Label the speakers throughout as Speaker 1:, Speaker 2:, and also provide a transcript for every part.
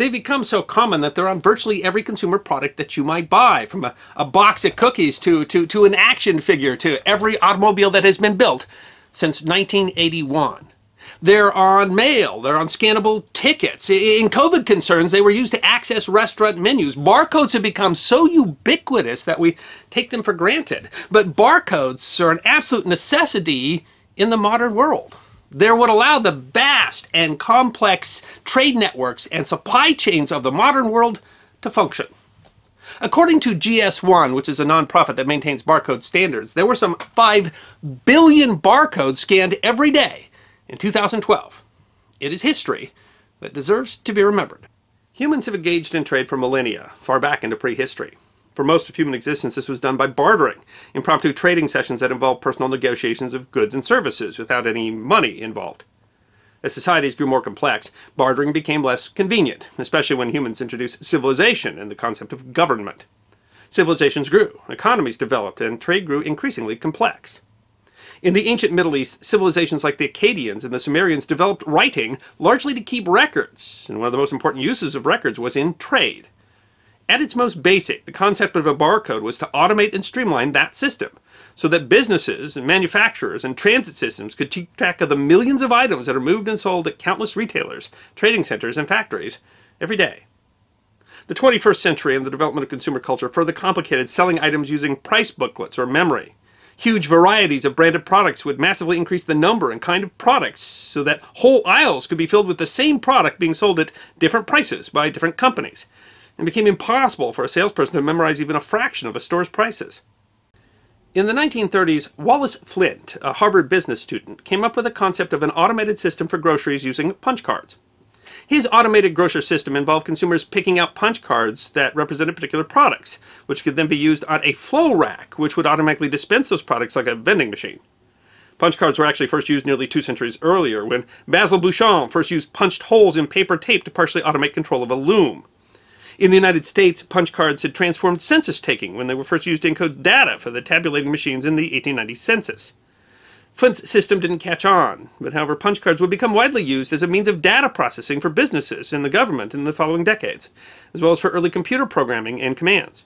Speaker 1: They've become so common that they're on virtually every consumer product that you might buy, from a box of cookies to an action figure to every automobile that has been built since 1981. They're on mail, they're on scannable tickets. In COVID concerns, they were used to access restaurant menus. Barcodes have become so ubiquitous that we take them for granted. But barcodes are an absolute necessity in the modern world. They're what allow the vast and complex trade networks and supply chains of the modern world to function. According to GS1, which is a nonprofit that maintains barcode standards, there were some 5 billion barcodes scanned every day in 2012. It is history that deserves to be remembered. Humans have engaged in trade for millennia, far back into prehistory. For most of human existence, this was done by bartering, impromptu trading sessions that involved personal negotiations of goods and services without any money involved. As societies grew more complex, bartering became less convenient, especially when humans introduced civilization and the concept of government. Civilizations grew, economies developed, and trade grew increasingly complex. In the ancient Middle East, civilizations like the Akkadians and the Sumerians developed writing largely to keep records, and one of the most important uses of records was in trade. At its most basic, the concept of a barcode was to automate and streamline that system, so that businesses and manufacturers and transit systems could keep track of the millions of items that are moved and sold at countless retailers, trading centers, and factories every day. The 21st century and the development of consumer culture further complicated selling items using price booklets or memory. Huge varieties of branded products would massively increase the number and kind of products so that whole aisles could be filled with the same product being sold at different prices by different companies. It became impossible for a salesperson to memorize even a fraction of a store's prices. In the 1930s, Wallace Flint, a Harvard business student, came up with a concept of an automated system for groceries using punch cards. His automated grocer system involved consumers picking out punch cards that represented particular products, which could then be used on a flow rack, which would automatically dispense those products like a vending machine. Punch cards were actually first used nearly 2 centuries earlier, when Basil Bouchon first used punched holes in paper tape to partially automate control of a loom. In the United States, punch cards had transformed census taking when they were first used to encode data for the tabulating machines in the 1890 census. Flint's system didn't catch on, but however punch cards would become widely used as a means of data processing for businesses and the government in the following decades, as well as for early computer programming and commands.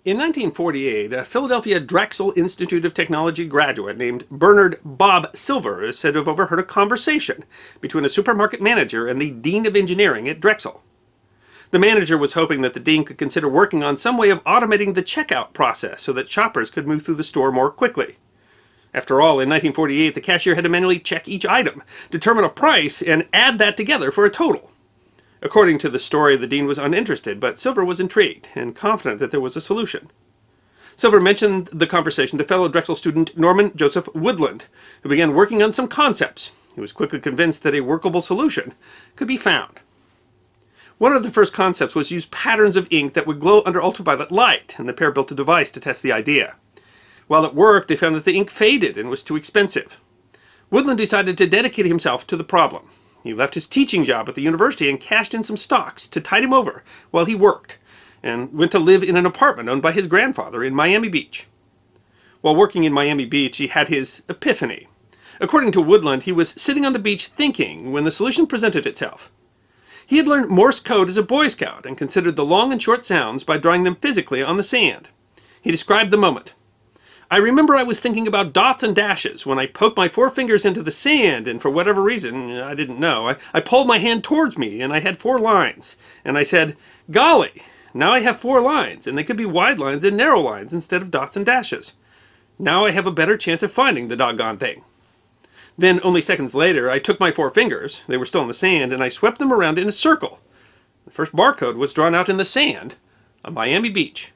Speaker 1: In 1948, a Philadelphia Drexel Institute of Technology graduate named Bernard Bob Silver is said to have overheard a conversation between a supermarket manager and the Dean of Engineering at Drexel. The manager was hoping that the dean could consider working on some way of automating the checkout process so that shoppers could move through the store more quickly. After all, in 1948, the cashier had to manually check each item, determine a price, and add that together for a total. According to the story, the dean was uninterested, but Silver was intrigued and confident that there was a solution. Silver mentioned the conversation to fellow Drexel student Norman Joseph Woodland, who began working on some concepts. He was quickly convinced that a workable solution could be found. One of the first concepts was to use patterns of ink that would glow under ultraviolet light, and the pair built a device to test the idea. While it worked, they found that the ink faded and was too expensive. Woodland decided to dedicate himself to the problem. He left his teaching job at the university and cashed in some stocks to tide him over while he worked, and went to live in an apartment owned by his grandfather in Miami Beach. While working in Miami Beach, he had his epiphany. According to Woodland, he was sitting on the beach thinking when the solution presented itself. He had learned Morse code as a Boy Scout and considered the long and short sounds by drawing them physically on the sand. He described the moment. I remember I was thinking about dots and dashes when I poked my 4 fingers into the sand, and for whatever reason, I didn't know, I pulled my hand towards me and I had 4 lines. And I said, golly, now I have 4 lines, and they could be wide lines and narrow lines instead of dots and dashes. Now I have a better chance of finding the doggone thing. Then, only seconds later, I took my 4 fingers, they were still in the sand, and I swept them around in a circle. The first barcode was drawn out in the sand on Miami Beach.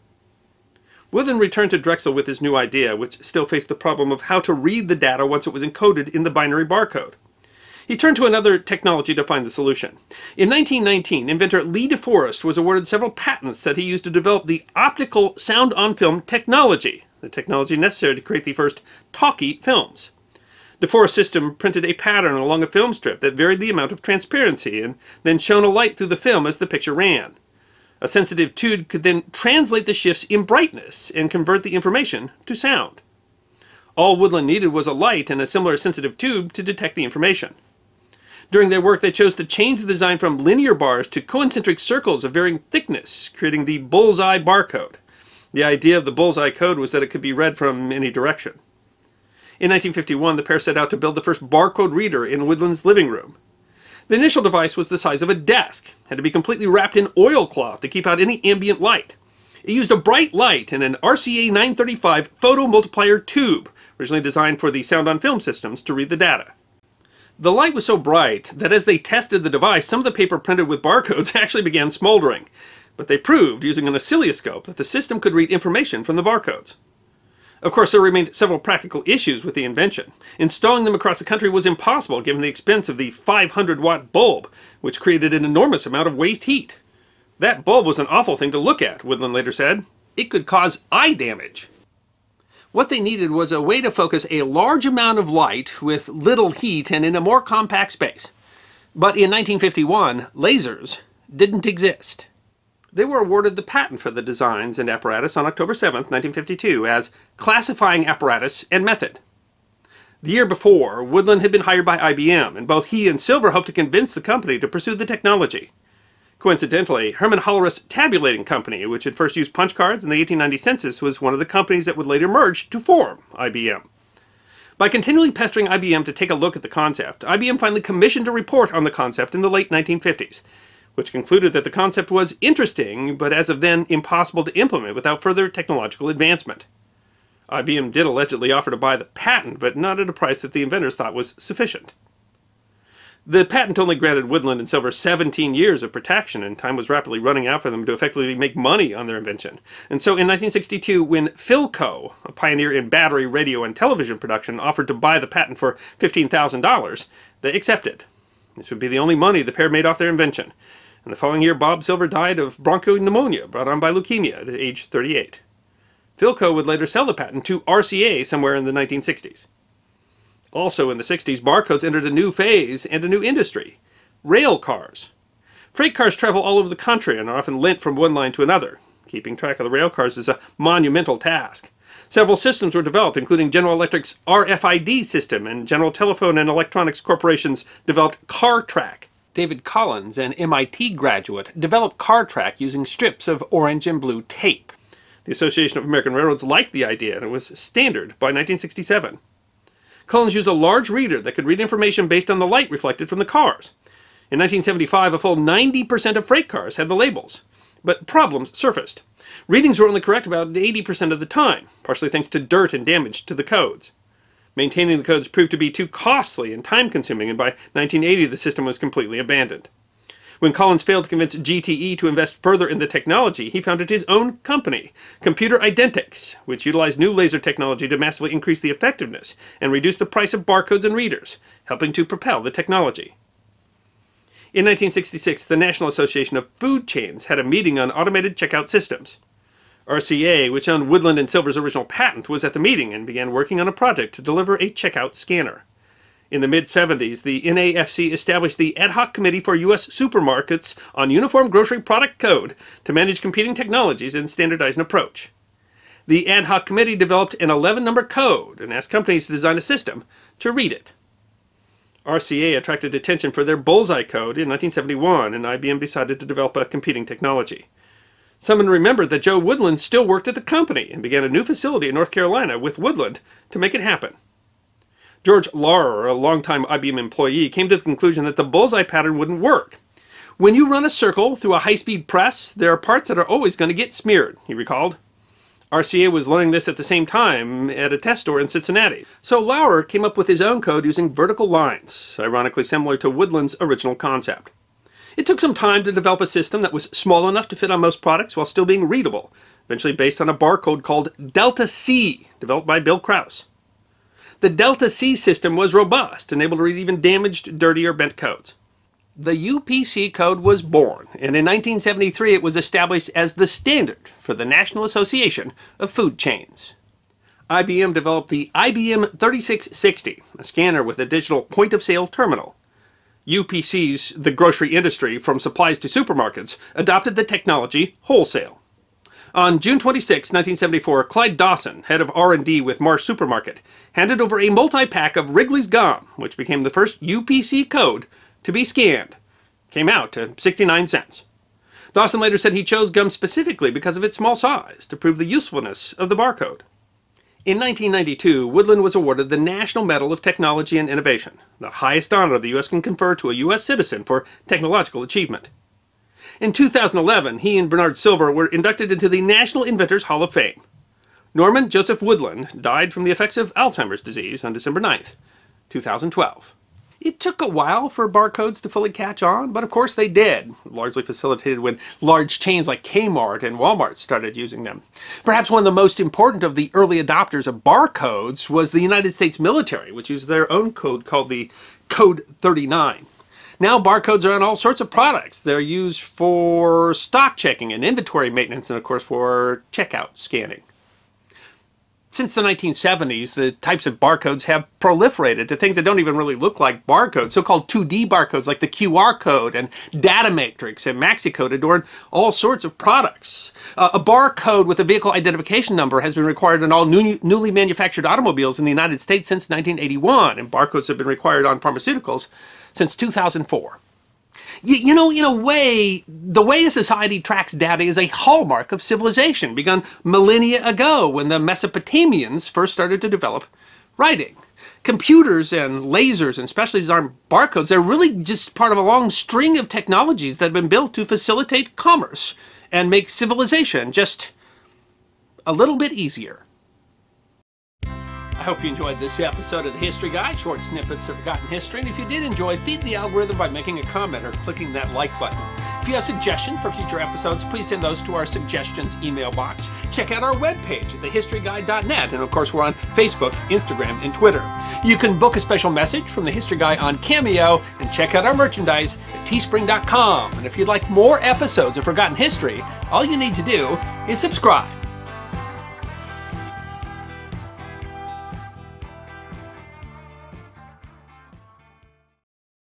Speaker 1: Woodland returned to Drexel with his new idea, which still faced the problem of how to read the data once it was encoded in the binary barcode. He turned to another technology to find the solution. In 1919, inventor Lee DeForest was awarded several patents that he used to develop the optical sound-on-film technology, the technology necessary to create the first talkie films. DeForest's system printed a pattern along a film strip that varied the amount of transparency and then shone a light through the film as the picture ran. A sensitive tube could then translate the shifts in brightness and convert the information to sound. All Woodland needed was a light and a similar sensitive tube to detect the information. During their work, they chose to change the design from linear bars to concentric circles of varying thickness, creating the bullseye barcode. The idea of the bullseye code was that it could be read from any direction. In 1951, the pair set out to build the first barcode reader in Woodland's living room. The initial device was the size of a desk, had to be completely wrapped in oilcloth to keep out any ambient light. It used a bright light and an RCA 935 photomultiplier tube, originally designed for the sound-on-film systems to read the data. The light was so bright that as they tested the device, some of the paper printed with barcodes actually began smoldering. But they proved, using an oscilloscope, that the system could read information from the barcodes. Of course, there remained several practical issues with the invention. Installing them across the country was impossible given the expense of the 500-watt bulb, which created an enormous amount of waste heat. That bulb was an awful thing to look at, Woodland later said. It could cause eye damage. What they needed was a way to focus a large amount of light with little heat and in a more compact space. But in 1951, lasers didn't exist. They were awarded the patent for the designs and apparatus on October 7, 1952, as classifying apparatus and method. The year before, Woodland had been hired by IBM, and both he and Silver hoped to convince the company to pursue the technology. Coincidentally, Herman Hollerith's tabulating company, which had first used punch cards in the 1890 census, was one of the companies that would later merge to form IBM. By continually pestering IBM to take a look at the concept, IBM finally commissioned a report on the concept in the late 1950s, which concluded that the concept was interesting, but as of then impossible to implement without further technological advancement. IBM did allegedly offer to buy the patent, but not at a price that the inventors thought was sufficient. The patent only granted Woodland and Silver 17 years of protection, and time was rapidly running out for them to effectively make money on their invention. And so in 1962, when Philco, a pioneer in battery, radio, and television production, offered to buy the patent for $15,000, they accepted. This would be the only money the pair made off their invention. And the following year, Bob Silver died of bronchopneumonia brought on by leukemia at age 38. Philco would later sell the patent to RCA somewhere in the 1960s. Also in the 60s, barcodes entered a new phase and a new industry: rail cars. Freight cars travel all over the country and are often lent from one line to another. Keeping track of the rail cars is a monumental task. Several systems were developed, including General Electric's RFID system, and General Telephone and Electronics Corporation's developed CarTrack. David Collins, an MIT graduate, developed CarTrack using strips of orange and blue tape. The Association of American Railroads liked the idea, and it was standard by 1967. Collins used a large reader that could read information based on the light reflected from the cars. In 1975, a full 90% of freight cars had the labels. But problems surfaced. Readings were only correct about 80% of the time, partially thanks to dirt and damage to the codes. Maintaining the codes proved to be too costly and time-consuming, and by 1980 the system was completely abandoned. When Collins failed to convince GTE to invest further in the technology, he founded his own company, Computer Identics, which utilized new laser technology to massively increase the effectiveness and reduce the price of barcodes and readers, helping to propel the technology. In 1966, the National Association of Food Chains had a meeting on automated checkout systems. RCA, which owned Woodland and Silver's original patent, was at the meeting and began working on a project to deliver a checkout scanner. In the mid-70s, the NAFC established the Ad Hoc Committee for U.S. Supermarkets on Uniform Grocery Product Code to manage competing technologies and standardize an approach. The Ad Hoc Committee developed an 11-number code and asked companies to design a system to read it. RCA attracted attention for their bullseye code in 1971, and IBM decided to develop a competing technology. Someone remembered that Joe Woodland still worked at the company and began a new facility in North Carolina with Woodland to make it happen. George Laurer, a longtime IBM employee, came to the conclusion that the bullseye pattern wouldn't work. When you run a circle through a high-speed press, there are parts that are always going to get smeared, he recalled. RCA was learning this at the same time at a test store in Cincinnati. So Laurer came up with his own code using vertical lines, ironically similar to Woodland's original concept. It took some time to develop a system that was small enough to fit on most products while still being readable, eventually based on a barcode called Delta C, developed by Bill Krause. The Delta C system was robust and able to read even damaged, dirty, or bent codes. The UPC code was born, and in 1973 it was established as the standard for the National Association of Food Chains. IBM developed the IBM 3660, a scanner with a digital point-of-sale terminal. UPC's, the grocery industry, from supplies to supermarkets, adopted the technology wholesale. On June 26, 1974, Clyde Dawson, head of R&D with Marsh Supermarket, handed over a multi-pack of Wrigley's Gum, which became the first UPC code to be scanned came out to 69 cents. Dawson later said he chose gum specifically because of its small size to prove the usefulness of the barcode. In 1992, Woodland was awarded the National Medal of Technology and Innovation, the highest honor the U.S. can confer to a U.S. citizen for technological achievement. In 2011, he and Bernard Silver were inducted into the National Inventors Hall of Fame. Norman Joseph Woodland died from the effects of Alzheimer's disease on December 9th, 2012. It took a while for barcodes to fully catch on, but of course they did, largely facilitated when large chains like Kmart and Walmart started using them. Perhaps one of the most important of the early adopters of barcodes was the United States military, which used their own code called the Code 39. Now barcodes are on all sorts of products. They're used for stock checking and inventory maintenance, and of course for checkout scanning. Since the 1970s, the types of barcodes have proliferated to things that don't even really look like barcodes. So-called 2D barcodes like the QR code and data matrix and MaxiCode adorn all sorts of products. A barcode with a vehicle identification number has been required on all newly manufactured automobiles in the United States since 1981, and barcodes have been required on pharmaceuticals since 2004. You know, in a way, the way a society tracks data is a hallmark of civilization, begun millennia ago when the Mesopotamians first started to develop writing. Computers and lasers and specially designed barcodes, they're really just part of a long string of technologies that have been built to facilitate commerce and make civilization just a little bit easier. I hope you enjoyed this episode of The History Guy, short snippets of forgotten history. And if you did enjoy, feed the algorithm by making a comment or clicking that like button. If you have suggestions for future episodes, please send those to our suggestions email box. Check out our webpage at thehistoryguy.net. And of course, we're on Facebook, Instagram, and Twitter. You can book a special message from The History Guy on Cameo and check out our merchandise at teespring.com. And if you'd like more episodes of Forgotten History, all you need to do is subscribe.